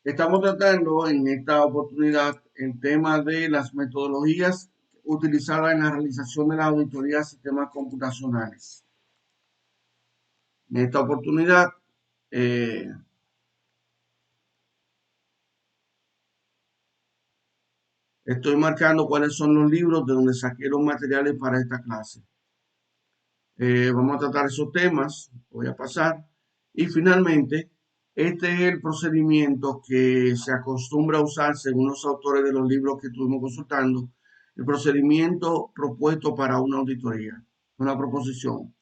Estamos tratando en esta oportunidad el tema de las metodologías utilizadas en la realización de la auditoría de sistemas computacionales. En esta oportunidad eh, estoy marcando cuáles son los libros de donde saqué los materiales para esta clase. Vamos a tratar esos temas, voy a pasar. Y finalmente, este es el procedimiento que se acostumbra a usar según los autores de los libros que estuvimos consultando, el procedimiento propuesto para una auditoría, una proposición.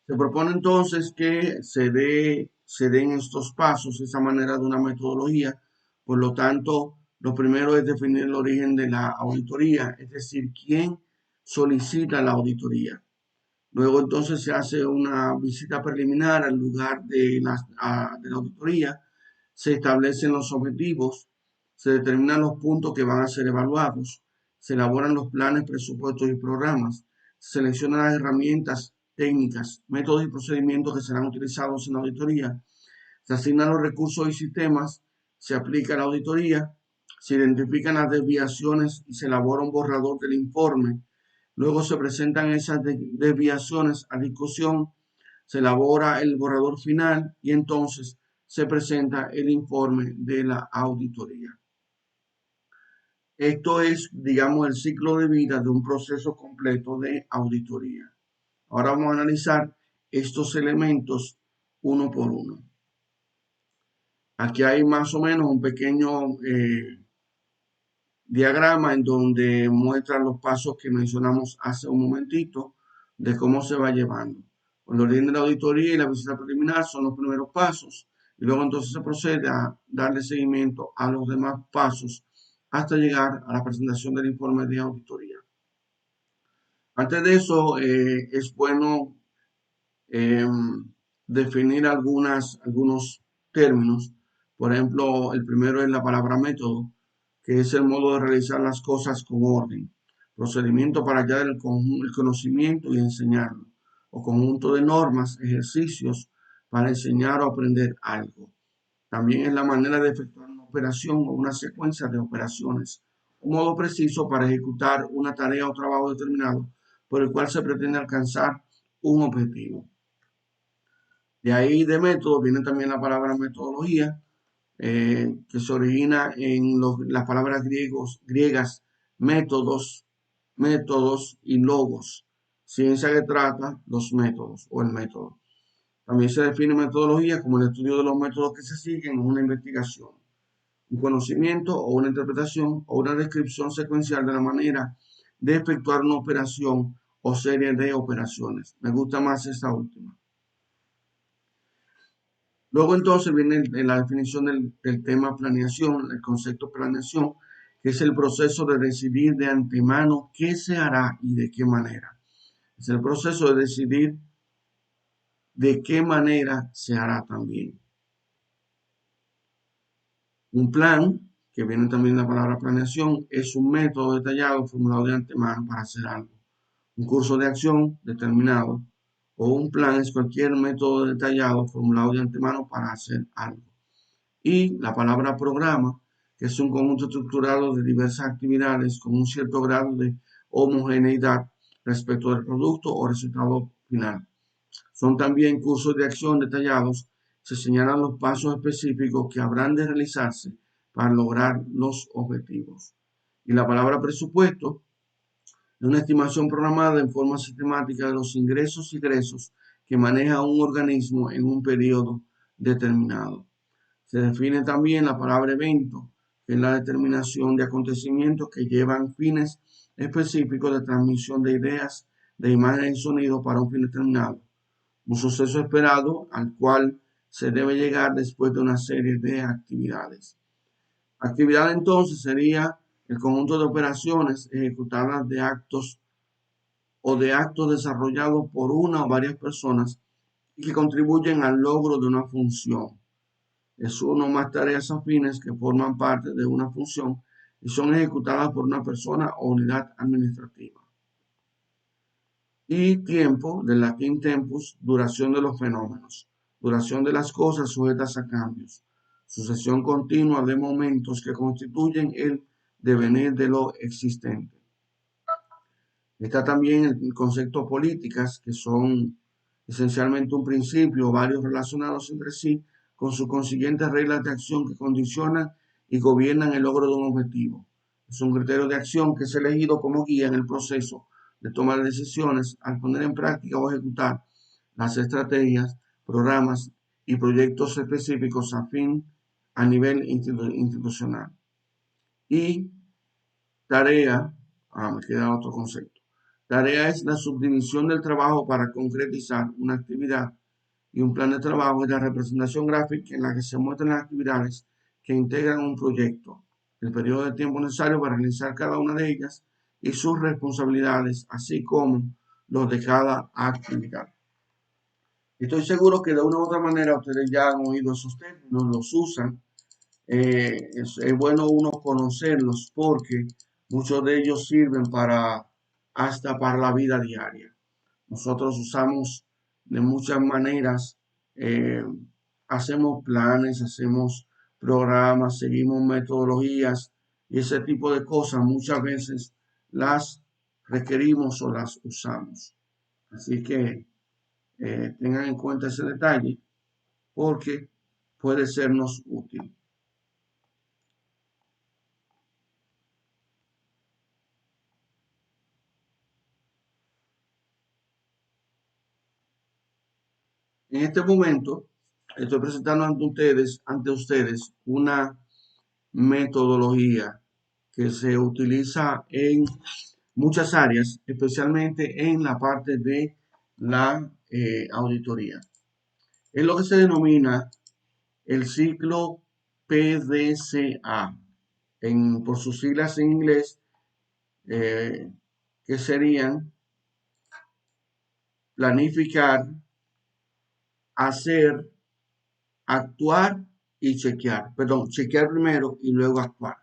Se propone entonces que se den estos pasos, esa manera de una metodología. Por lo tanto, lo primero es definir el origen de la auditoría, es decir, quién solicita la auditoría. Luego entonces se hace una visita preliminar al lugar de la auditoría, se establecen los objetivos, se determinan los puntos que van a ser evaluados, se elaboran los planes, presupuestos y programas, se seleccionan las herramientas técnicas, métodos y procedimientos que serán utilizados en la auditoría, se asignan los recursos y sistemas, se aplica la auditoría, se identifican las desviaciones y se elabora un borrador del informe. Luego se presentan esas desviaciones a discusión, se elabora el borrador final y entonces se presenta el informe de la auditoría. Esto es, digamos, el ciclo de vida de un proceso completo de auditoría. Ahora vamos a analizar estos elementos uno por uno. Aquí hay más o menos un pequeño diagrama en donde muestra los pasos que mencionamos hace un momentito de cómo se va llevando. El orden de la auditoría y la visita preliminar son los primeros pasos y luego entonces se procede a darle seguimiento a los demás pasos hasta llegar a la presentación del informe de auditoría. Antes de eso, es bueno eh, definir algunos términos. Por ejemplo, el primero es la palabra método, que es el modo de realizar las cosas con orden, procedimiento para hallar el conocimiento y enseñarlo, o conjunto de normas, ejercicios para enseñar o aprender algo. También es la manera de efectuar una operación o una secuencia de operaciones, un modo preciso para ejecutar una tarea o trabajo determinado por el cual se pretende alcanzar un objetivo. De ahí de método viene también la palabra metodología, que se origina en las palabras griegas métodos y logos. Ciencia que trata los métodos o el método. También se define metodología como el estudio de los métodos que se siguen en una investigación, un conocimiento o una interpretación o una descripción secuencial de la manera de efectuar una operación o serie de operaciones. Me gusta más esta última. Luego entonces viene la definición del tema planeación, el concepto planeación, que es el proceso de decidir de antemano qué se hará y de qué manera. Es el proceso de decidir de qué manera se hará también. Un plan, que viene también la palabra planeación, es un método detallado formulado de antemano para hacer algo. Un curso de acción determinado o un plan es cualquier método detallado formulado de antemano para hacer algo. Y la palabra programa, que es un conjunto estructurado de diversas actividades con un cierto grado de homogeneidad respecto del producto o resultado final. Son también cursos de acción detallados, se señalan los pasos específicos que habrán de realizarse para lograr los objetivos. Y la palabra presupuesto es una estimación programada en forma sistemática de los ingresos y egresos que maneja un organismo en un periodo determinado. Se define también la palabra evento, que es la determinación de acontecimientos que llevan fines específicos de transmisión de ideas, de imágenes y sonidos para un fin determinado. Un suceso esperado al cual se debe llegar después de una serie de actividades. Actividad entonces sería el conjunto de operaciones ejecutadas de actos desarrollados por una o varias personas y que contribuyen al logro de una función. Es uno o más tareas afines que forman parte de una función y son ejecutadas por una persona o unidad administrativa. Y tiempo, del latín tempus, duración de los fenómenos, duración de las cosas sujetas a cambios. sucesión continua de momentos que constituyen el devenir de lo existente. Está también el concepto políticas, que son esencialmente un principio, varios relacionados entre sí, con sus consiguientes reglas de acción que condicionan y gobiernan el logro de un objetivo. Es un criterio de acción que es elegido como guía en el proceso de tomar decisiones al poner en práctica o ejecutar las estrategias, programas y proyectos específicos a nivel institucional. Y tarea, me queda otro concepto. Tarea es la subdivisión del trabajo para concretizar una actividad y un plan de trabajo es la representación gráfica en la que se muestran las actividades que integran un proyecto, el periodo de tiempo necesario para realizar cada una de ellas y sus responsabilidades, así como los de cada actividad. Estoy seguro que de una u otra manera ustedes ya han oído esos términos, los usan. Es bueno uno conocerlos porque muchos de ellos sirven para hasta para la vida diaria. Nosotros usamos de muchas maneras, eh, hacemos planes, hacemos programas, seguimos metodologías y ese tipo de cosas muchas veces las requerimos o las usamos. Así que tengan en cuenta ese detalle porque puede sernos útil. En este momento estoy presentando ante ustedes una metodología que se utiliza en muchas áreas, especialmente en la parte de la auditoría. Es lo que se denomina el ciclo PDCA, por sus siglas en inglés, eh, que serían planificar, hacer, actuar y chequear. Perdón, chequear primero y luego actuar.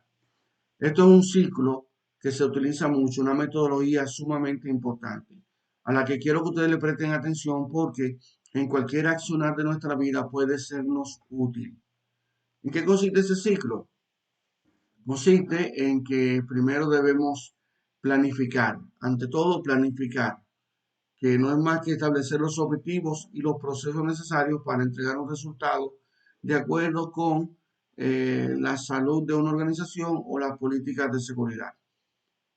Esto es un ciclo que se utiliza mucho, una metodología sumamente importante, a la que quiero que ustedes le presten atención porque en cualquier accionar de nuestra vida puede sernos útil. ¿En qué consiste ese ciclo? Consiste en que primero debemos planificar, ante todo planificar, que no es más que establecer los objetivos y los procesos necesarios para entregar un resultado de acuerdo con la salud de una organización o las políticas de seguridad.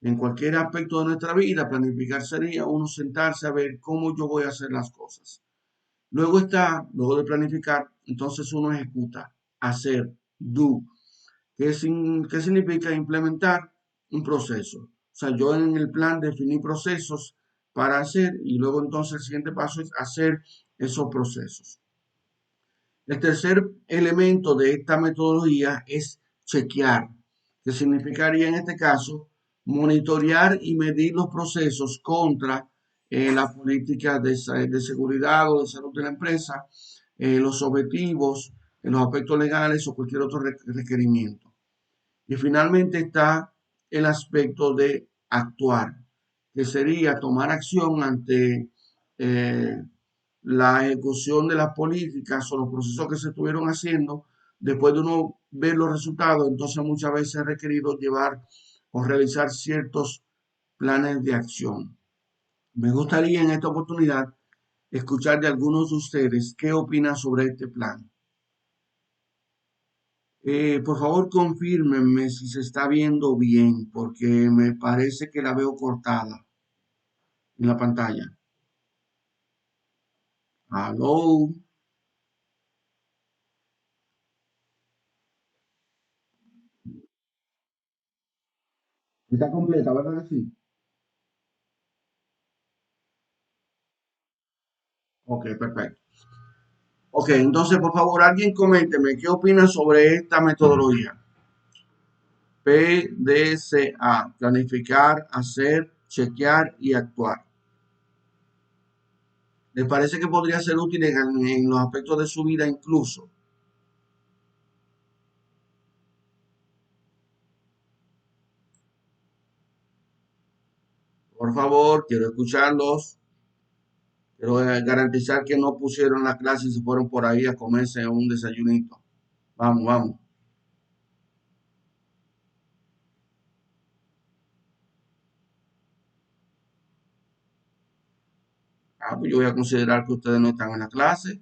En cualquier aspecto de nuestra vida, planificar sería uno sentarse a ver cómo yo voy a hacer las cosas. Luego de planificar, entonces uno ejecuta, hacer, do. ¿Qué significa implementar un proceso? O sea, yo en el plan definí procesos para hacer y luego entonces el siguiente paso es hacer esos procesos. El tercer elemento de esta metodología es chequear, que significaría en este caso monitorear y medir los procesos contra la política de seguridad o de salud de la empresa, los objetivos, los aspectos legales o cualquier otro requerimiento. Y finalmente está el aspecto de actuar, que sería tomar acción ante eh, la ejecución de las políticas o los procesos que se estuvieron haciendo. Después de uno ver los resultados, entonces muchas veces es requerido llevar o realizar ciertos planes de acción. Me gustaría en esta oportunidad escuchar de algunos de ustedes qué opinan sobre este plan. Por favor, confírmenme si se está viendo bien, porque me parece que la veo cortada en la pantalla. Aló, está completa, ¿verdad que sí? Ok, perfecto. Ok, entonces, por favor, alguien coménteme qué opina sobre esta metodología. PDCA, planificar, hacer, chequear y actuar. ¿Les parece que podría ser útil en los aspectos de su vida incluso? Por favor, quiero escucharlos. Quiero garantizar que no pusieron la clase y se fueron por ahí a comerse un desayunito. Vamos, vamos. Ah, pues yo voy a considerar que ustedes no están en la clase.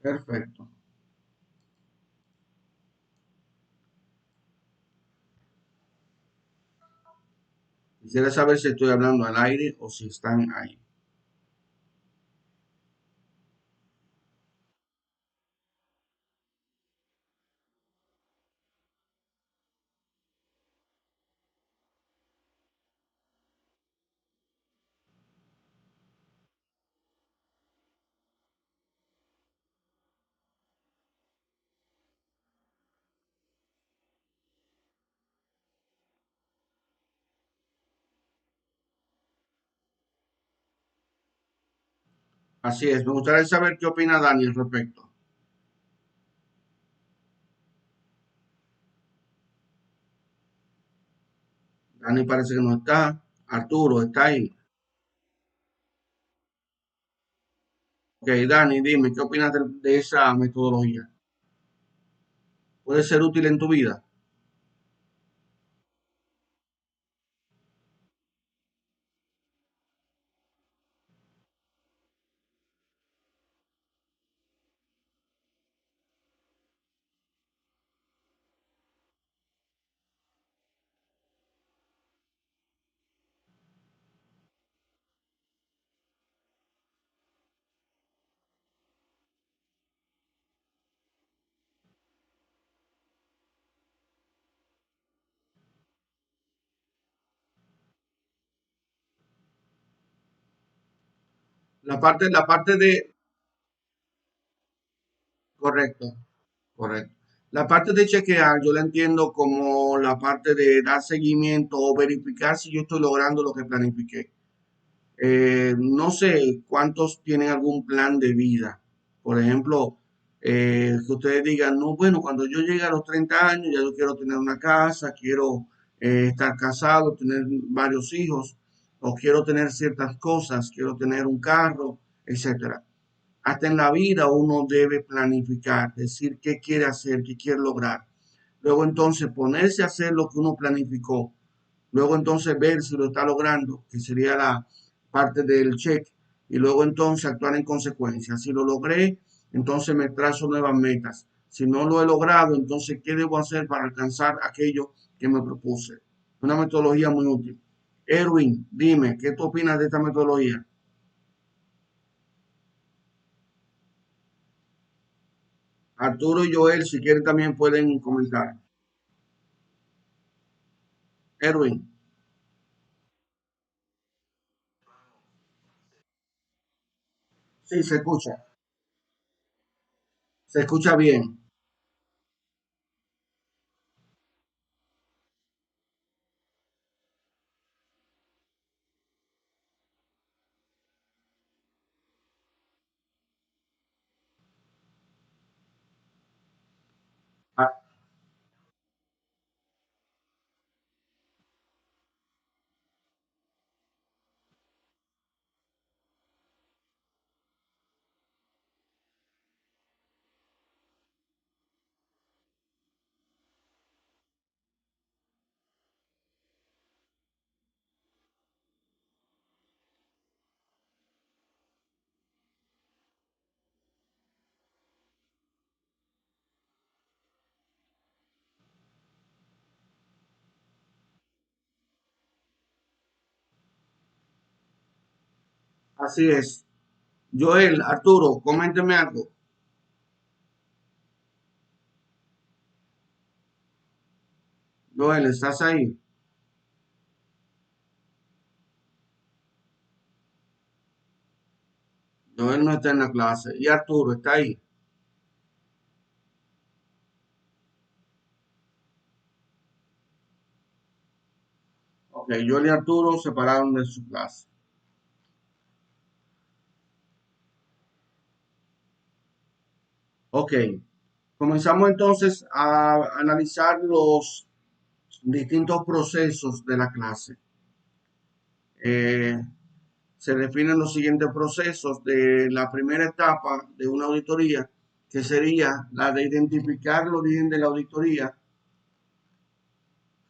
Perfecto. Quisiera saber si estoy hablando al aire o si están ahí. Así es. Me gustaría saber qué opina Dani al respecto. Dani parece que no está. Arturo está ahí. Ok, Dani, dime, ¿qué opinas de esa metodología? ¿Puede ser útil en tu vida? La parte de, correcto, correcto. La parte de chequear, yo la entiendo como la parte de dar seguimiento o verificar si yo estoy logrando lo que planifiqué. No sé cuántos tienen algún plan de vida. Por ejemplo, que ustedes digan, no, bueno, cuando yo llegue a los 30 años, ya yo quiero tener una casa, quiero estar casado, tener varios hijos, o quiero tener ciertas cosas, quiero tener un carro, etcétera. Hasta en la vida uno debe planificar, decir qué quiere hacer, qué quiere lograr. Luego entonces ponerse a hacer lo que uno planificó. Luego entonces ver si lo está logrando, que sería la parte del check. Y luego entonces actuar en consecuencia. Si lo logré, entonces me trazo nuevas metas. Si no lo he logrado, entonces ¿qué debo hacer para alcanzar aquello que me propuse? Una metodología muy útil. Erwin, dime, ¿qué tú opinas de esta metodología? Arturo y Joel, si quieren, también pueden comentar. Erwin, sí, se escucha bien. Ah, así es. Joel, Arturo, coménteme algo. Joel, ¿estás ahí? Joel no está en la clase. Y Arturo, ¿está ahí? Ok, Joel y Arturo se pararon de su clase. Ok, comenzamos entonces a analizar los distintos procesos de la clase. se definen los siguientes procesos de la primera etapa de una auditoría, que sería la de identificar el origen de la auditoría,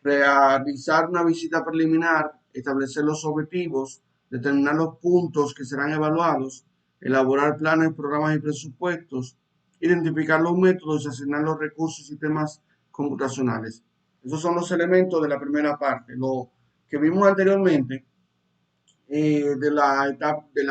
realizar una visita preliminar, establecer los objetivos, determinar los puntos que serán evaluados, elaborar planes, programas y presupuestos, identificar los métodos y asignar los recursos y sistemas computacionales. Esos son los elementos de la primera parte. Lo que vimos anteriormente de la etapa de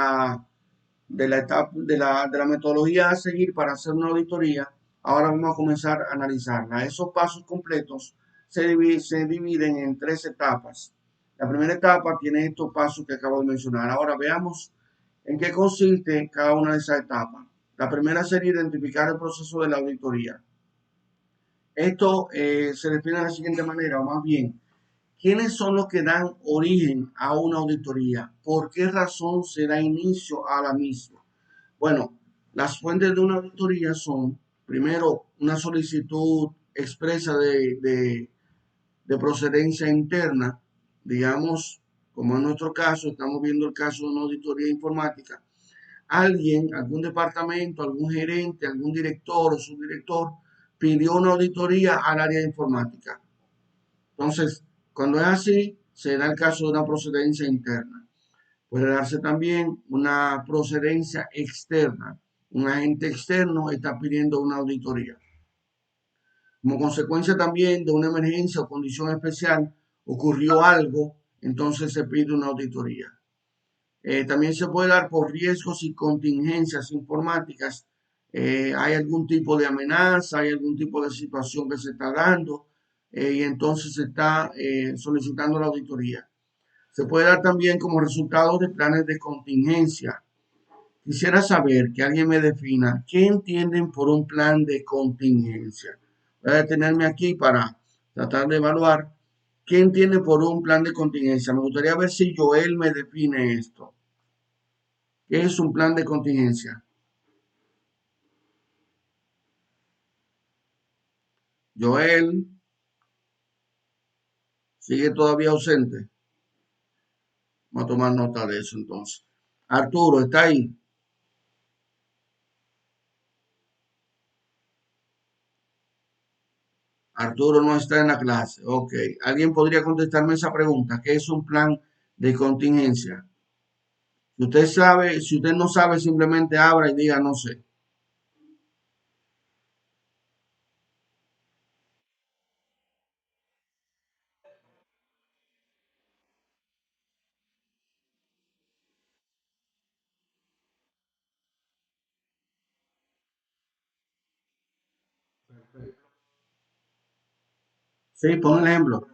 la metodología a seguir para hacer una auditoría, ahora vamos a comenzar a analizarla. Esos pasos completos se dividen en tres etapas. La primera etapa tiene estos pasos que acabo de mencionar. Ahora veamos en qué consiste cada una de esas etapas. La primera sería identificar el proceso de la auditoría. Esto se define de la siguiente manera, o más bien, ¿quiénes son los que dan origen a una auditoría? ¿Por qué razón se da inicio a la misma? Bueno, las fuentes de una auditoría son, primero, una solicitud expresa de procedencia interna, digamos, como en nuestro caso, estamos viendo el caso de una auditoría informática. Alguien, algún departamento, algún gerente, algún director o subdirector pidió una auditoría al área de informática. Entonces, cuando es así, se da el caso de una procedencia interna. Puede darse también una procedencia externa. Un agente externo está pidiendo una auditoría. Como consecuencia también de una emergencia o condición especial, ocurrió algo, entonces se pide una auditoría. También se puede dar por riesgos y contingencias informáticas. Hay algún tipo de amenaza, hay algún tipo de situación que se está dando y entonces se está solicitando la auditoría. Se puede dar también como resultado de planes de contingencia. Quisiera saber que alguien me defina qué entienden por un plan de contingencia. Voy a detenerme aquí para tratar de evaluar qué entiende por un plan de contingencia. Me gustaría ver si Joel me define esto. ¿Qué es un plan de contingencia? Joel sigue todavía ausente. Vamos a tomar nota de eso entonces. Arturo, ¿está ahí? Arturo no está en la clase. Ok. ¿Alguien podría contestarme esa pregunta? ¿Qué es un plan de contingencia? Si usted sabe, si usted no sabe, simplemente abra y diga no sé. Sí, pon el ejemplo.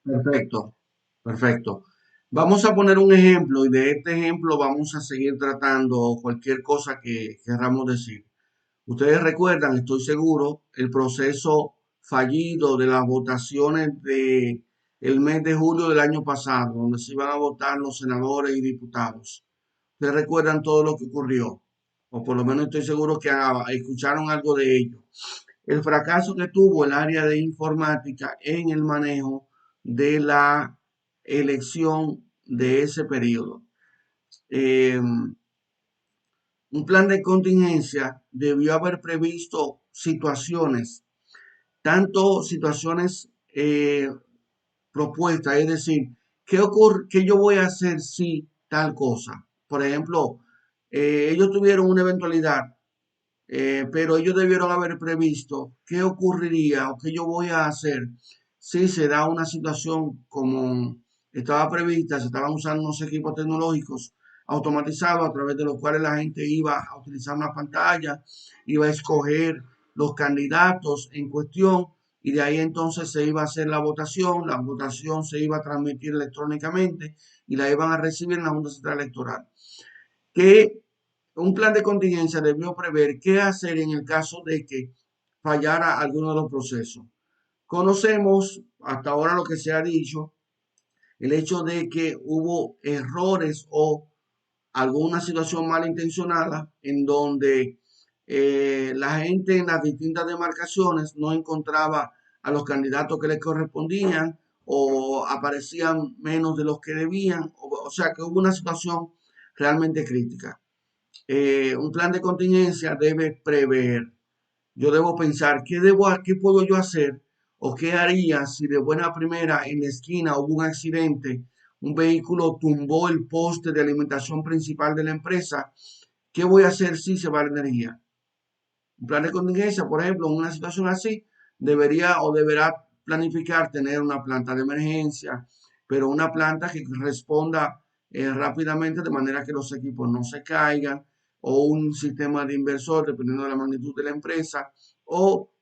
Perfecto, perfecto. Vamos a poner un ejemplo y de este ejemplo vamos a seguir tratando cualquier cosa que queramos decir. Ustedes recuerdan, estoy seguro, el proceso fallido de las votaciones de el mes de julio del año pasado, donde se iban a votar los senadores y diputados. Ustedes recuerdan todo lo que ocurrió, o por lo menos estoy seguro que escucharon algo de ello. El fracaso que tuvo el área de informática en el manejo de la elección de ese periodo. Eh, un plan de contingencia debió haber previsto situaciones, tanto situaciones propuestas, es decir, ¿qué ocurre, qué yo voy a hacer si tal cosa? Por ejemplo, ellos tuvieron una eventualidad, pero ellos debieron haber previsto qué ocurriría o qué yo voy a hacer si se da una situación como estaba prevista, se estaban usando unos equipos tecnológicos automatizados a través de los cuales la gente iba a utilizar una pantalla, iba a escoger los candidatos en cuestión y de ahí entonces se iba a hacer la votación se iba a transmitir electrónicamente y la iban a recibir en la Junta Central Electoral. Que un plan de contingencia debió prever qué hacer en el caso de que fallara alguno de los procesos. Conocemos hasta ahora lo que se ha dicho, el hecho de que hubo errores o alguna situación malintencionada en donde la gente en las distintas demarcaciones no encontraba a los candidatos que les correspondían o aparecían menos de los que debían, o sea que hubo una situación realmente crítica. Un plan de contingencia debe prever. Yo debo pensar qué puedo yo hacer o qué haría si de buena primera en la esquina hubo un accidente, un vehículo tumbó el poste de alimentación principal de la empresa. ¿Qué voy a hacer si se va la energía? Un plan de contingencia, por ejemplo, en una situación así, debería o deberá planificar tener una planta de emergencia, pero una planta que responda rápidamente de manera que los equipos no se caigan, o un sistema de inversor, dependiendo de la magnitud de la empresa, o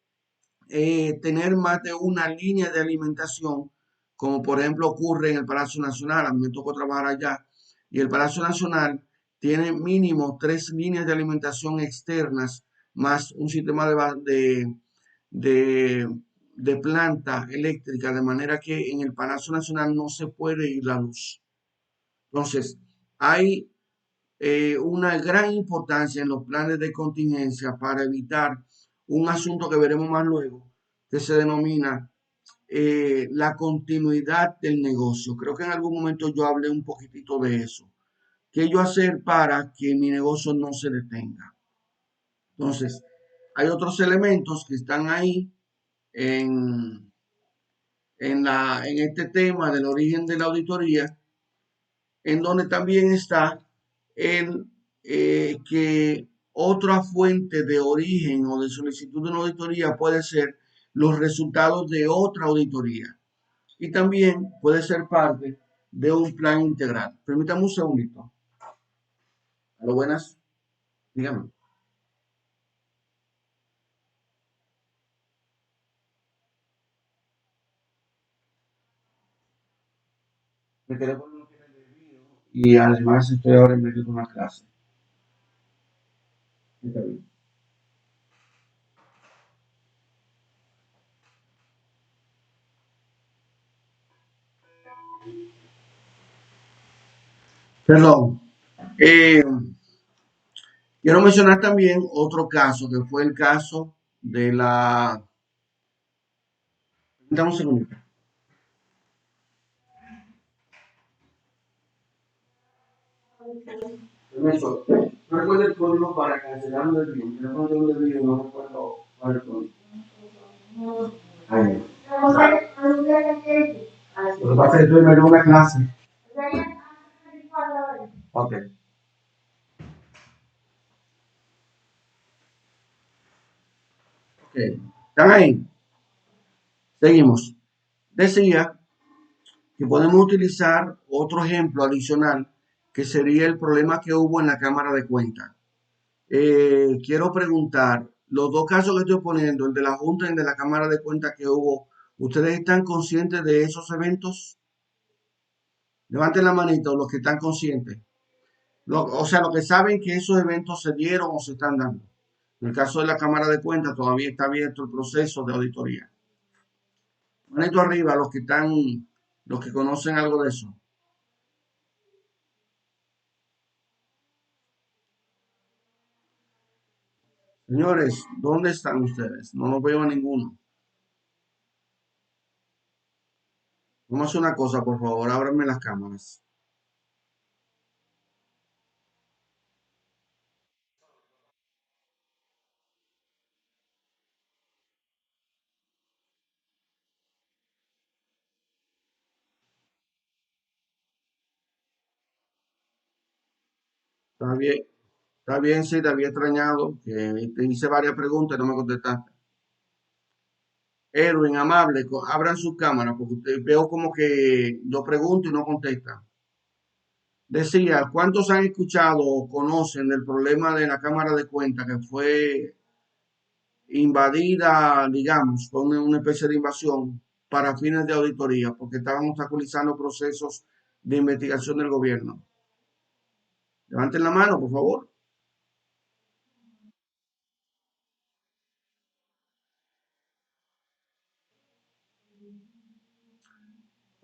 tener más de una línea de alimentación, como por ejemplo ocurre en el Palacio Nacional. A mí me tocó trabajar allá y el Palacio Nacional tiene mínimo tres líneas de alimentación externas más un sistema de, de planta eléctrica, de manera que en el Palacio Nacional no se puede ir la luz. Entonces, hay una gran importancia en los planes de contingencia para evitar un asunto que veremos más luego, que se denomina la continuidad del negocio. Creo que en algún momento yo hablé un poquitito de eso. ¿Qué yo hacer para que mi negocio no se detenga? Entonces, hay otros elementos que están ahí en, en este tema del origen de la auditoría, en donde también está el que otra fuente de origen o de solicitud de una auditoría puede ser los resultados de otra auditoría y también puede ser parte de un plan integral. Permítame un segundito. A lo buenas, dígame. Me quedé con lo que me debido y además estoy ahora en medio de una clase. Está bien. Perdón. Eh, Quiero mencionar también otro caso, que fue el caso de la... Dame un segundo. Permiso. No recuerdo el código para cancelar el vídeo. Yo no tengo el vídeo, no recuerdo cuál es el código. Ay, lo que pasa es que estoy en medio de una clase. Ok. Ok. ¿Están ahí? Seguimos. Decía que podemos utilizar otro ejemplo adicional, que sería el problema que hubo en la Cámara de Cuentas. Quiero preguntar, los dos casos que estoy poniendo, el de la Junta y el de la Cámara de Cuentas que hubo, ¿ustedes están conscientes de esos eventos? Levanten la manito los que están conscientes. O sea, los que saben que esos eventos se dieron o se están dando. En el caso de la Cámara de Cuentas, todavía está abierto el proceso de auditoría. Manito arriba, los que están, los que conocen algo de eso. Señores, ¿dónde están ustedes? No los veo a ninguno. Vamos a hacer una cosa, por favor, ábranme las cámaras. Está bien, sí, te había extrañado, que te hice varias preguntas y no me contestaste. Erwin, amable, abran sus cámaras, porque veo como que yo pregunto y no contesta. Decía, ¿cuántos han escuchado o conocen del problema de la Cámara de Cuentas que fue invadida, digamos, fue una especie de invasión para fines de auditoría, porque estaban obstaculizando procesos de investigación del gobierno? Levanten la mano, por favor.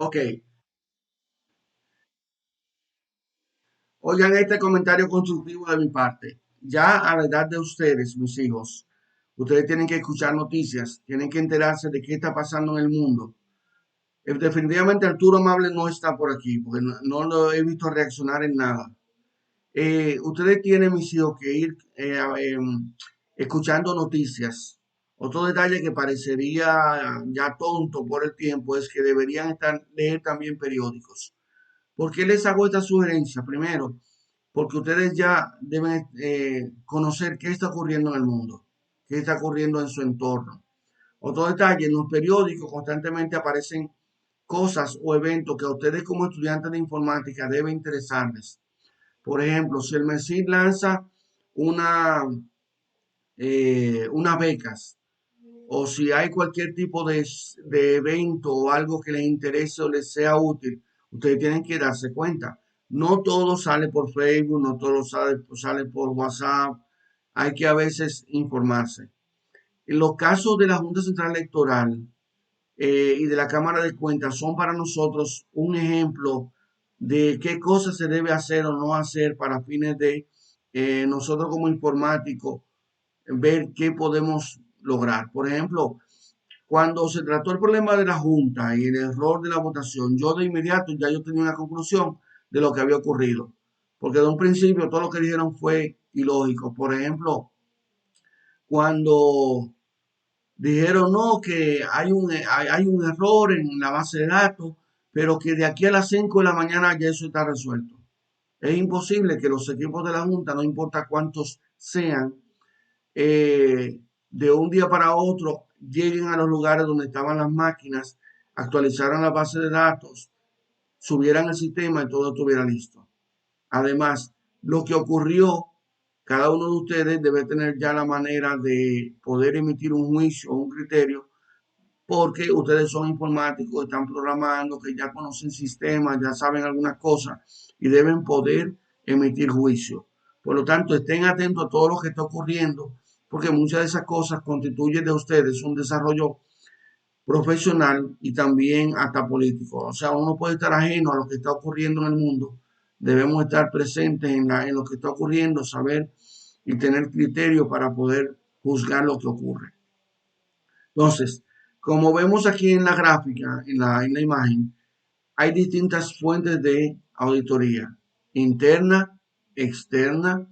Ok, Oigan este comentario constructivo de mi parte. Ya a la edad de ustedes, mis hijos, ustedes tienen que escuchar noticias, tienen que enterarse de qué está pasando en el mundo. Definitivamente Arturo Amable no está por aquí, porque no lo he visto reaccionar en nada. Ustedes tienen, mis hijos, que ir escuchando noticias. Otro detalle que parecería ya tonto por el tiempo es que deberían leer también periódicos. ¿Por qué les hago esta sugerencia? Primero, porque ustedes ya deben conocer qué está ocurriendo en el mundo, qué está ocurriendo en su entorno. Otro detalle, en los periódicos constantemente aparecen cosas o eventos que a ustedes como estudiantes de informática deben interesarles. Por ejemplo, si el MESID lanza una, unas becas o si hay cualquier tipo de evento o algo que les interese o les sea útil, ustedes tienen que darse cuenta. No todo sale por Facebook, no todo sale por WhatsApp. Hay que a veces informarse. En los casos de la Junta Central Electoral y de la Cámara de Cuentas son para nosotros un ejemplo de qué cosas se debe hacer o no hacer para fines de nosotros como informáticos ver qué podemos lograr. Por ejemplo, cuando se trató el problema de la Junta y el error de la votación, yo de inmediato ya yo tenía una conclusión de lo que había ocurrido. Porque de un principio todo lo que dijeron fue ilógico. Por ejemplo, cuando dijeron no, que hay un error en la base de datos, pero que de aquí a las 5 de la mañana ya eso está resuelto. Es imposible que los equipos de la Junta, no importa cuántos sean, de un día para otro lleguen a los lugares donde estaban las máquinas, actualizaran la base de datos, subieran el sistema y todo estuviera listo. Además, lo que ocurrió, cada uno de ustedes debe tener ya la manera de poder emitir un juicio o un criterio porque ustedes son informáticos, están programando, que ya conocen sistemas, ya saben algunas cosas y deben poder emitir juicio. Por lo tanto, estén atentos a todo lo que está ocurriendo, porque muchas de esas cosas constituyen de ustedes un desarrollo profesional y también hasta político. O sea, uno puede estar ajeno a lo que está ocurriendo en el mundo. Debemos estar presentes en lo que está ocurriendo, saber y tener criterio para poder juzgar lo que ocurre. Entonces, como vemos aquí en la gráfica, en la imagen, hay distintas fuentes de auditoría, interna, externa,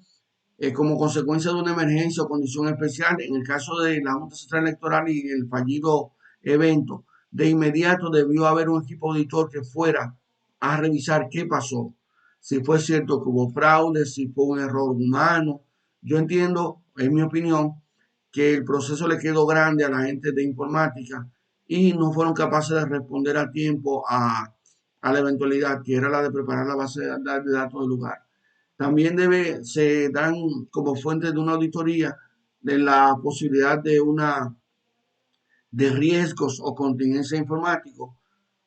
como consecuencia de una emergencia o condición especial. En el caso de la Junta Central Electoral y el fallido evento, de inmediato debió haber un equipo auditor que fuera a revisar qué pasó, si fue cierto que hubo fraude, si fue un error humano. Yo entiendo, en mi opinión, que el proceso le quedó grande a la gente de informática y no fueron capaces de responder a tiempo a la eventualidad que era la de preparar la base de datos del lugar. También se dan como fuente de una auditoría de la posibilidad de riesgos o contingencia informático,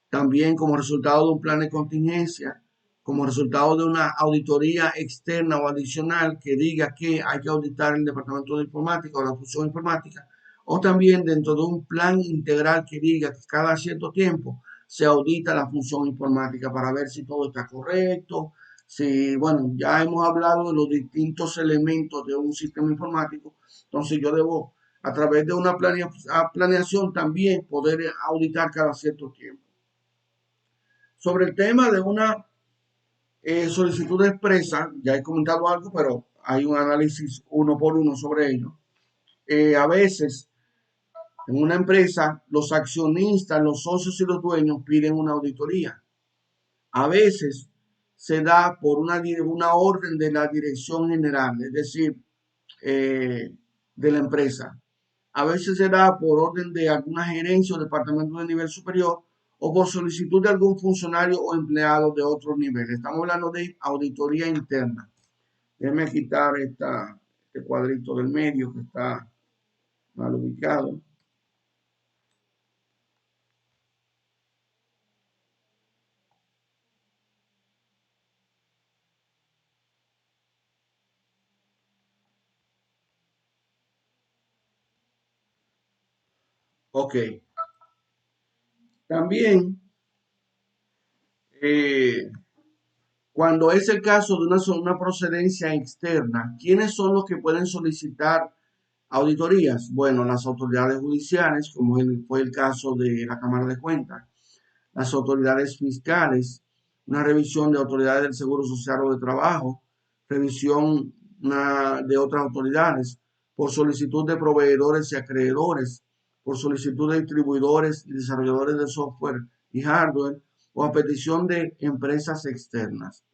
también como resultado de un plan de contingencia, como resultado de una auditoría externa o adicional que diga que hay que auditar el departamento de informática o la función informática, o también dentro de un plan integral que diga que cada cierto tiempo se audita la función informática para ver si todo está correcto, si, bueno, ya hemos hablado de los distintos elementos de un sistema informático, entonces yo debo, a través de una planeación, también poder auditar cada cierto tiempo. Sobre el tema de una solicitud expresa, ya he comentado algo, pero hay un análisis uno por uno sobre ello. A veces, en una empresa, los accionistas, los socios y los dueños piden una auditoría. A veces se da por una orden de la dirección general, es decir, de la empresa. A veces se da por orden de alguna gerencia o departamento de nivel superior o por solicitud de algún funcionario o empleado de otro nivel. Estamos hablando de auditoría interna. Déjenme quitar este cuadrito del medio que está mal ubicado. Ok. También, eh, Cuando es el caso de una procedencia externa, ¿quiénes son los que pueden solicitar auditorías? Bueno, las autoridades judiciales, como fue el caso de la Cámara de Cuentas, las autoridades fiscales, una revisión de autoridades del Seguro Social o de Trabajo, revisión de otras autoridades, por solicitud de proveedores y acreedores, por solicitud de distribuidores y desarrolladores de software y hardware, o a petición de empresas externas.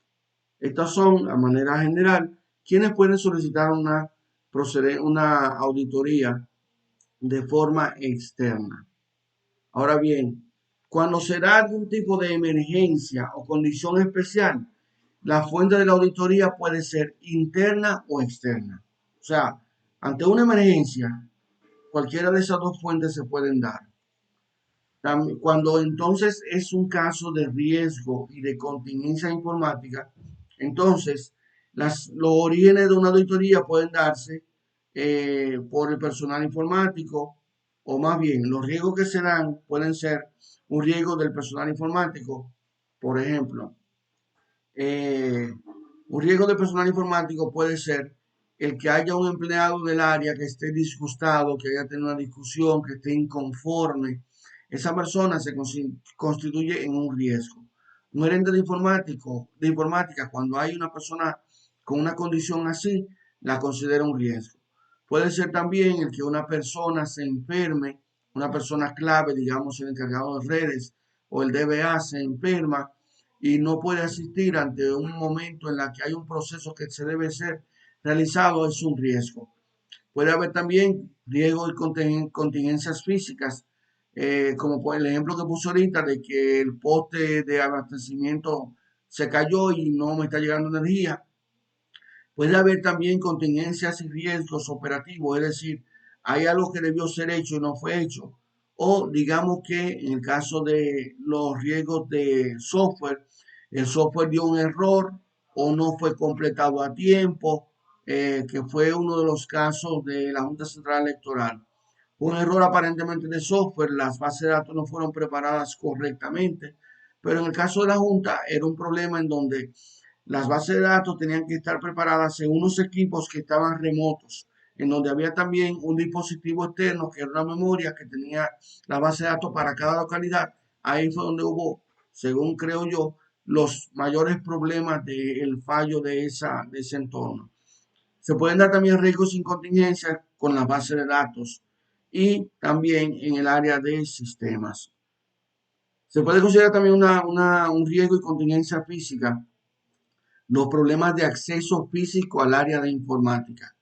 Estas son, a manera general, quienes pueden solicitar una auditoría de forma externa. Ahora bien, cuando se da algún tipo de emergencia o condición especial, la fuente de la auditoría puede ser interna o externa. O sea, ante una emergencia, cualquiera de esas dos fuentes se pueden dar. Cuando entonces es un caso de riesgo y de contingencia informática, entonces los orígenes de una auditoría pueden darse por el personal informático, o más bien los riesgos que se dan pueden ser un riesgo del personal informático. Por ejemplo, eh, un riesgo de personal informático puede ser el que haya un empleado del área que esté disgustado, que haya tenido una discusión, que esté inconforme. Esa persona se constituye en un riesgo. Un gerente de informática, cuando hay una persona con una condición así, la considera un riesgo. Puede ser también el que una persona se enferme, una persona clave, digamos el encargado de redes o el DBA se enferma y no puede asistir ante un momento en el que hay un proceso que se debe ser realizado, es un riesgo. Puede haber también riesgos y contingencias físicas, como por el ejemplo que puse ahorita de que el poste de abastecimiento se cayó y no me está llegando energía. Puede haber también contingencias y riesgos operativos, es decir, hay algo que debió ser hecho y no fue hecho. O digamos que en el caso de los riesgos de software, el software dio un error o no fue completado a tiempo, que fue uno de los casos de la Junta Central Electoral. Un error aparentemente de software, las bases de datos no fueron preparadas correctamente, pero en el caso de la Junta era un problema en donde las bases de datos tenían que estar preparadas en unos equipos que estaban remotos, en donde había también un dispositivo externo que era una memoria que tenía la base de datos para cada localidad. Ahí fue donde hubo, según creo yo, los mayores problemas del fallo de ese entorno. Se pueden dar también riesgos sin contingencia con la base de datos y también en el área de sistemas. Se puede considerar también un riesgo y contingencia física los problemas de acceso físico al área de informática.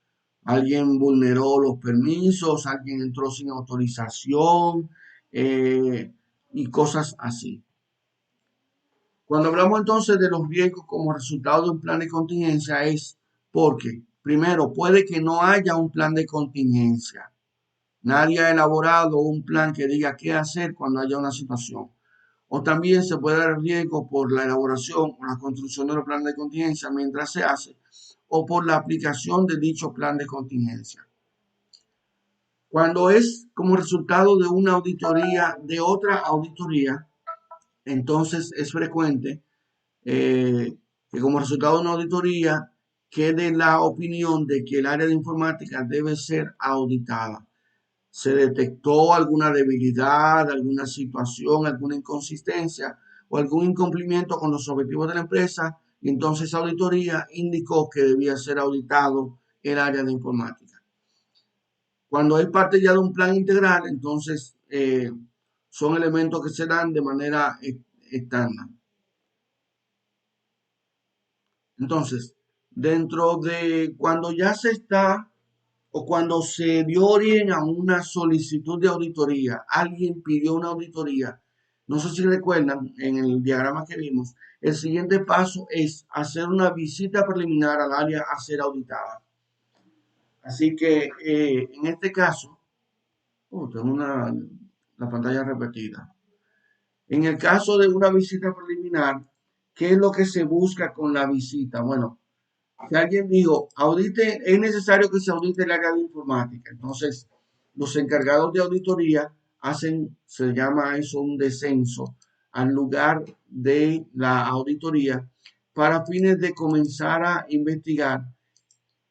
Alguien vulneró los permisos, alguien entró sin autorización y cosas así. Cuando hablamos entonces de los riesgos como resultado de un plan de contingencia es porque, primero, puede que no haya un plan de contingencia. Nadie ha elaborado un plan que diga qué hacer cuando haya una situación. O también se puede dar riesgo por la elaboración o la construcción de los planes de contingencia mientras se hace o por la aplicación de dicho plan de contingencia. Cuando es como resultado de una auditoría, de otra auditoría, entonces es frecuente que como resultado de una auditoría quede la opinión de que el área de informática debe ser auditada. Se detectó alguna debilidad, alguna situación, alguna inconsistencia o algún incumplimiento con los objetivos de la empresa, y entonces la auditoría indicó que debía ser auditado el área de informática. Cuando hay parte ya de un plan integral, entonces son elementos que se dan de manera externa. Entonces, dentro de cuando ya se está o cuando se dio origen a una solicitud de auditoría, alguien pidió una auditoría, no sé si recuerdan en el diagrama que vimos, el siguiente paso es hacer una visita preliminar al área a ser auditada. Así que en este caso, tengo la pantalla repetida. En el caso de una visita preliminar, ¿qué es lo que se busca con la visita? Bueno, si alguien dijo, audite, es necesario que se audite el área de informática. Entonces, los encargados de auditoría hacen, se llama eso un descenso al lugar de la auditoría para fines de comenzar a investigar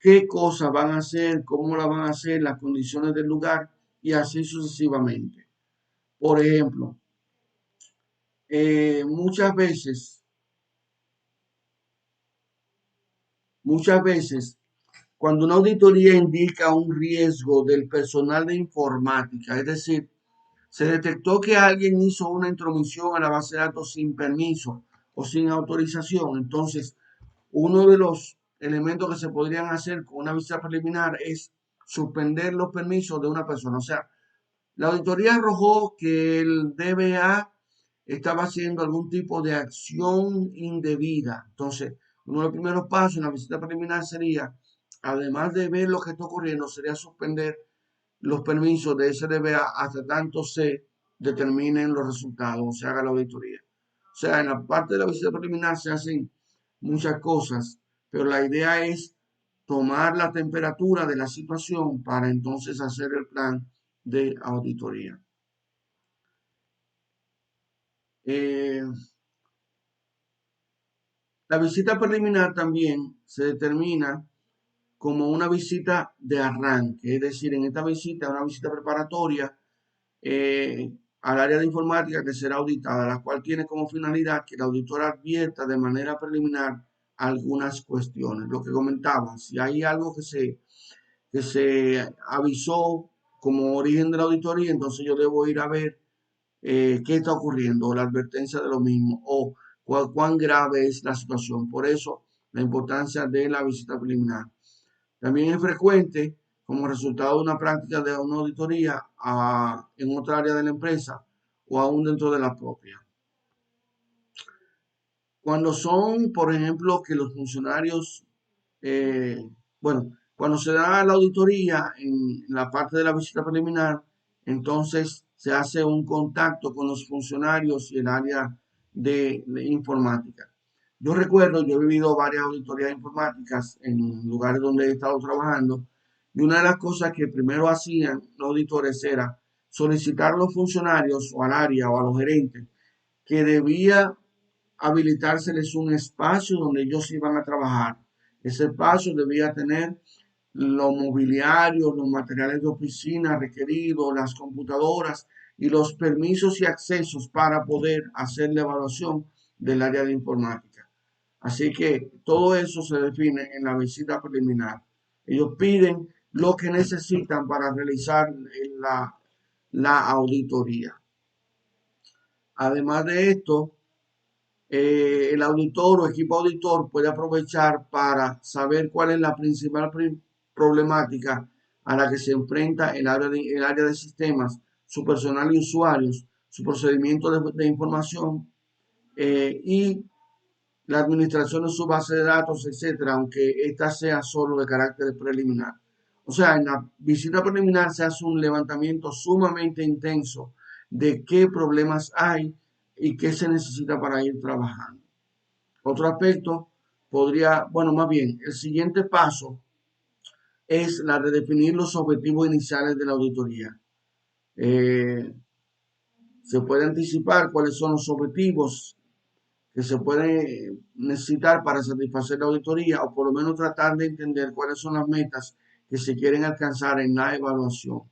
qué cosas van a hacer, cómo la van a hacer, las condiciones del lugar y así sucesivamente. Por ejemplo, muchas veces, cuando una auditoría indica un riesgo del personal de informática, es decir, se detectó que alguien hizo una intromisión a la base de datos sin permiso o sin autorización, entonces uno de los elementos que se podrían hacer con una visita preliminar es suspender los permisos de una persona. O sea, la auditoría arrojó que el DBA estaba haciendo algún tipo de acción indebida. Entonces, uno de los primeros pasos en la visita preliminar sería, además de ver lo que está ocurriendo, sería suspender los permisos de ese DBA hasta tanto se determinen los resultados o se haga la auditoría. O sea, en la parte de la visita preliminar se hacen muchas cosas, pero la idea es tomar la temperatura de la situación para entonces hacer el plan de auditoría. Eh, la visita preliminar también se determina como una visita de arranque, es decir, en esta visita, una visita preparatoria al área de informática que será auditada, la cual tiene como finalidad que el auditor advierta de manera preliminar algunas cuestiones. Lo que comentaba, si hay algo que se avisó como origen de la auditoría, entonces yo debo ir a ver qué está ocurriendo, o la advertencia de lo mismo, o cuán grave es la situación. Por eso, la importancia de la visita preliminar. También es frecuente, como resultado de una práctica de una auditoría en otra área de la empresa o aún dentro de la propia. Cuando son, por ejemplo, que los funcionarios, eh, bueno, cuando se da la auditoría en la parte de la visita preliminar, entonces se hace un contacto con los funcionarios y el área de informática. Yo recuerdo, yo he vivido varias auditorías informáticas en lugares donde he estado trabajando y una de las cosas que primero hacían los auditores era solicitar a los funcionarios o al área o a los gerentes que debía habilitárseles un espacio donde ellos iban a trabajar. Ese espacio debía tener los mobiliarios, los materiales de oficina requeridos, las computadoras y los permisos y accesos para poder hacer la evaluación del área de informática. Así que todo eso se define en la visita preliminar. Ellos piden lo que necesitan para realizar la auditoría. Además de esto, el auditor o equipo auditor puede aprovechar para saber cuál es la principal problemática a la que se enfrenta el área de sistemas, su personal y usuarios, su procedimiento de información y la administración de su base de datos, etcétera, aunque esta sea solo de carácter preliminar. O sea, en la visita preliminar se hace un levantamiento sumamente intenso de qué problemas hay y qué se necesita para ir trabajando. Otro aspecto podría, bueno, más bien, el siguiente paso es la de definir los objetivos iniciales de la auditoría. Eh, Se puede anticipar cuáles son los objetivos que se pueden necesitar para satisfacer la auditoría o por lo menos tratar de entender cuáles son las metas que se quieren alcanzar en la evaluación.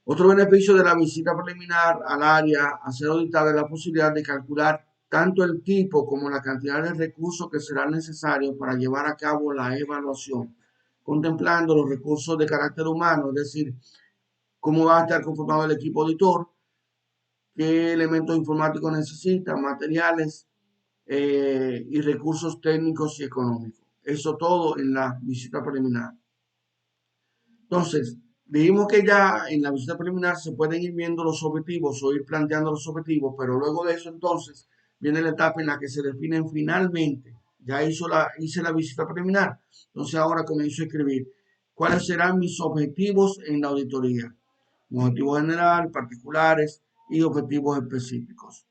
Otro beneficio de la visita preliminar al área a ser auditada es la posibilidad de calcular tanto el tipo como la cantidad de recursos que serán necesarios para llevar a cabo la evaluación, contemplando los recursos de carácter humano, es decir, cómo va a estar conformado el equipo auditor, qué elementos informáticos necesita, materiales y recursos técnicos y económicos. Eso todo en la visita preliminar. Entonces, dijimos que ya en la visita preliminar se pueden ir viendo los objetivos o ir planteando los objetivos, pero luego de eso entonces viene la etapa en la que se definen finalmente. Ya hice la visita preliminar, entonces ahora comienzo a escribir cuáles serán mis objetivos en la auditoría. Un objetivo general, particulares y objetivos específicos.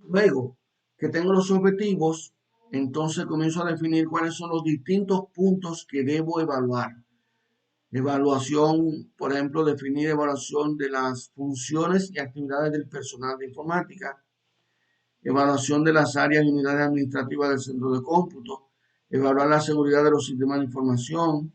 Luego que tengo los objetivos, entonces comienzo a definir cuáles son los distintos puntos que debo evaluar. Evaluación, por ejemplo, definir evaluación de las funciones y actividades del personal de informática. evaluación de las áreas y unidades administrativas del centro de cómputo, evaluar la seguridad de los sistemas de información,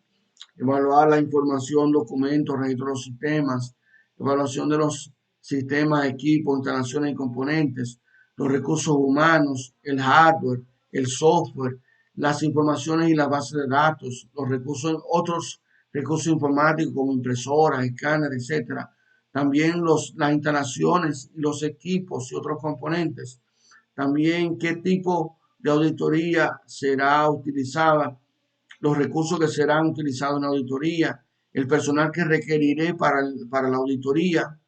evaluar la información, documentos, registro de los sistemas, evaluación de los sistemas, equipos, instalaciones y componentes, los recursos humanos, el hardware, el software, las informaciones y las bases de datos, los recursos, otros recursos informáticos como impresoras, escáneres, etcétera. También las instalaciones y los equipos y otros componentes. También qué tipo de auditoría será utilizada, los recursos que serán utilizados en la auditoría, el personal que requeriré para la auditoría,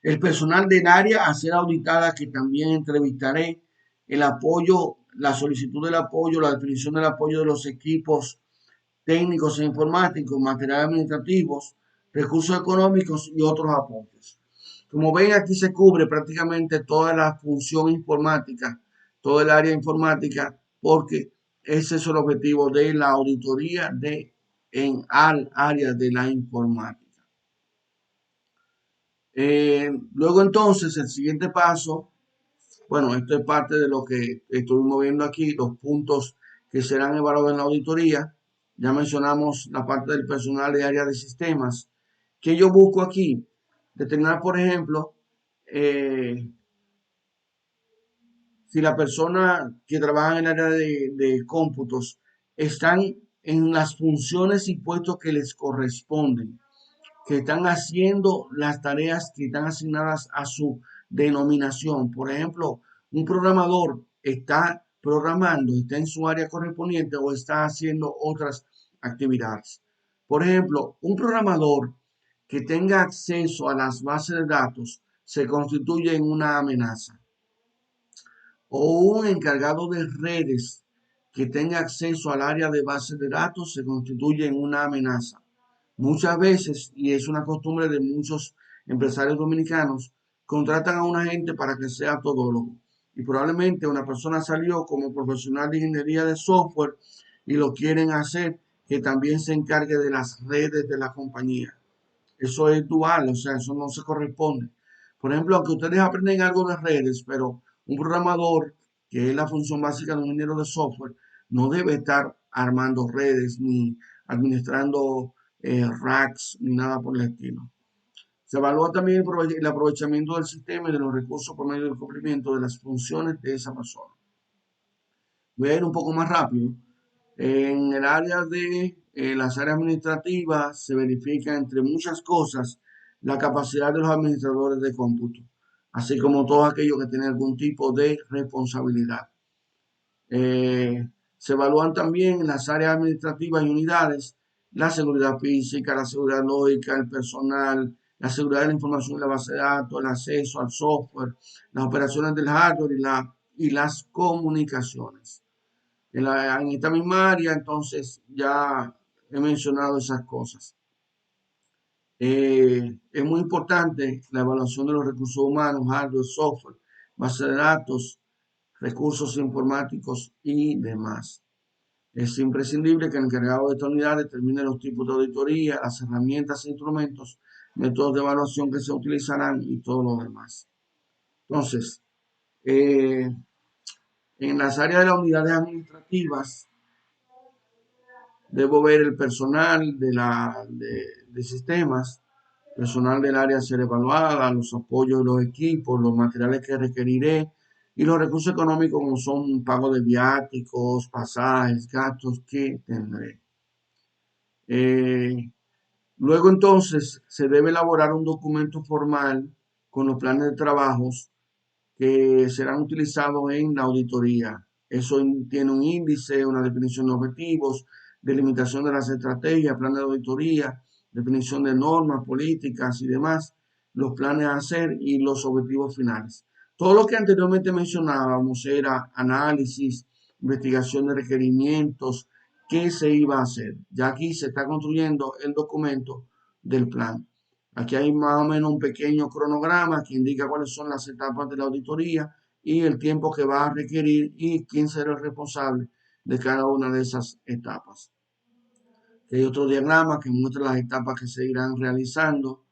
el personal del área a ser auditada que también entrevistaré, el apoyo, la solicitud del apoyo, la definición del apoyo de los equipos técnicos e informáticos, materiales administrativos, recursos económicos y otros apoyos. Como ven, aquí se cubre prácticamente toda la función informática, todo el área informática, porque ese es el objetivo de la auditoría al área de la informática. Luego entonces, el siguiente paso, bueno, esto es parte de lo que estuvimos viendo aquí, los puntos que serán evaluados en la auditoría. Ya mencionamos la parte del personal de área de sistemas. ¿Qué yo busco aquí? Determinar, por ejemplo, si la persona que trabaja en el área de cómputos están en las funciones y puestos que les corresponden, que están haciendo las tareas que están asignadas a su denominación. Por ejemplo, un programador está programando, está en su área correspondiente o está haciendo otras actividades. Por ejemplo, un programador que tenga acceso a las bases de datos se constituye en una amenaza, o un encargado de redes que tenga acceso al área de bases de datos se constituye en una amenaza. Muchas veces, y es una costumbre de muchos empresarios dominicanos, contratan a un agente para que sea todólogo. Y probablemente una persona salió como profesional de ingeniería de software y lo quieren hacer que también se encargue de las redes de la compañía. Eso es dual, o sea, eso no se corresponde. Por ejemplo, aunque ustedes aprenden algo de redes, pero un programador, que es la función básica de un ingeniero de software, no debe estar armando redes ni administrando racks ni nada por el estilo. Se evalúa también el aprovechamiento del sistema y de los recursos por medio del cumplimiento de las funciones de esa persona. Voy a ir un poco más rápido. En el área de las áreas administrativas se verifica, entre muchas cosas, la capacidad de los administradores de cómputo, así como todos aquellos que tienen algún tipo de responsabilidad. Se evalúan también en las áreas administrativas y unidades la seguridad física, la seguridad lógica, el personal, la seguridad de la información y la base de datos, el acceso al software, las operaciones del hardware y las comunicaciones. En esta misma área, entonces, ya he mencionado esas cosas. Es muy importante la evaluación de los recursos humanos, hardware, software, base de datos, recursos informáticos y demás. Es imprescindible que el encargado de esta unidad determine los tipos de auditoría, las herramientas e instrumentos, métodos de evaluación que se utilizarán y todo lo demás. Entonces, en las áreas de las unidades administrativas, debo ver el personal de sistemas, personal del área a ser evaluada, los apoyos de los equipos, los materiales que requeriré y los recursos económicos como son pago de viáticos, pasajes, gastos que tendré. Luego entonces se debe elaborar un documento formal con los planes de trabajos que serán utilizados en la auditoría. Eso tiene un índice, una definición de objetivos, delimitación de las estrategias, plan de auditoría, definición de normas, políticas y demás, los planes a hacer y los objetivos finales. Todo lo que anteriormente mencionábamos era análisis, investigación de requerimientos, qué se iba a hacer. Ya aquí se está construyendo el documento del plan. Aquí hay más o menos un pequeño cronograma que indica cuáles son las etapas de la auditoría y el tiempo que va a requerir y quién será el responsable de cada una de esas etapas. Hay otro diagrama que muestra las etapas que se irán realizando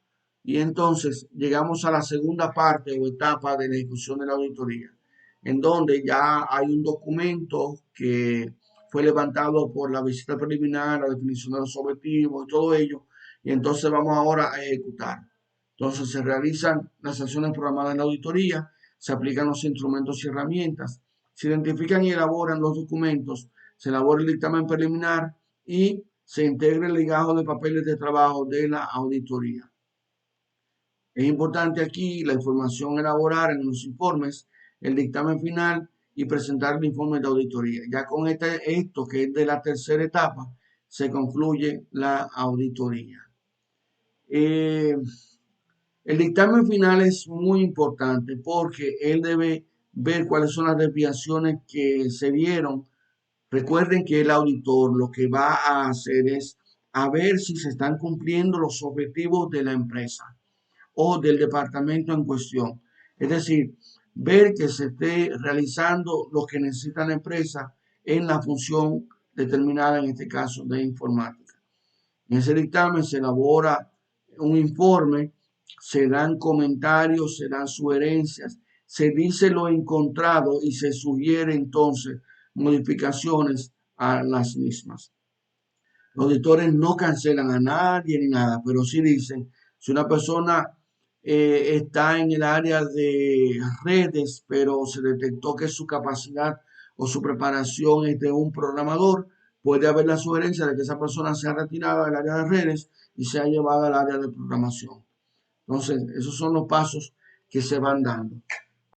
y entonces llegamos a la segunda parte o etapa de la ejecución de la auditoría. en donde ya hay un documento que fue levantado por la visita preliminar, la definición de los objetivos y todo ello, y entonces vamos ahora a ejecutar. Entonces se realizan las acciones programadas en la auditoría, se aplican los instrumentos y herramientas, se identifican y elaboran los documentos, se elabora el dictamen preliminar y se integra el legajo de papeles de trabajo de la auditoría. Es importante aquí la información elaborar en los informes, el dictamen final y presentar el informe de auditoría. Ya con esto que es de la tercera etapa, se concluye la auditoría. Eh, el dictamen final es muy importante porque él debe ver cuáles son las desviaciones que se dieron. Recuerden que el auditor lo que va a hacer es a ver si se están cumpliendo los objetivos de la empresa o del departamento en cuestión. Es decir, ver que se esté realizando lo que necesita la empresa en la función determinada, en este caso de informática. En ese dictamen se elabora un informe, se dan comentarios, se dan sugerencias, se dice lo encontrado y se sugiere entonces modificaciones a las mismas. Los auditores no cancelan a nadie ni nada, pero sí dicen, si una persona está en el área de redes, pero se detectó que su capacidad o su preparación es de un programador, puede haber la sugerencia de que esa persona sea retirada del área de redes y sea llevada al área de programación. Entonces, esos son los pasos que se van dando.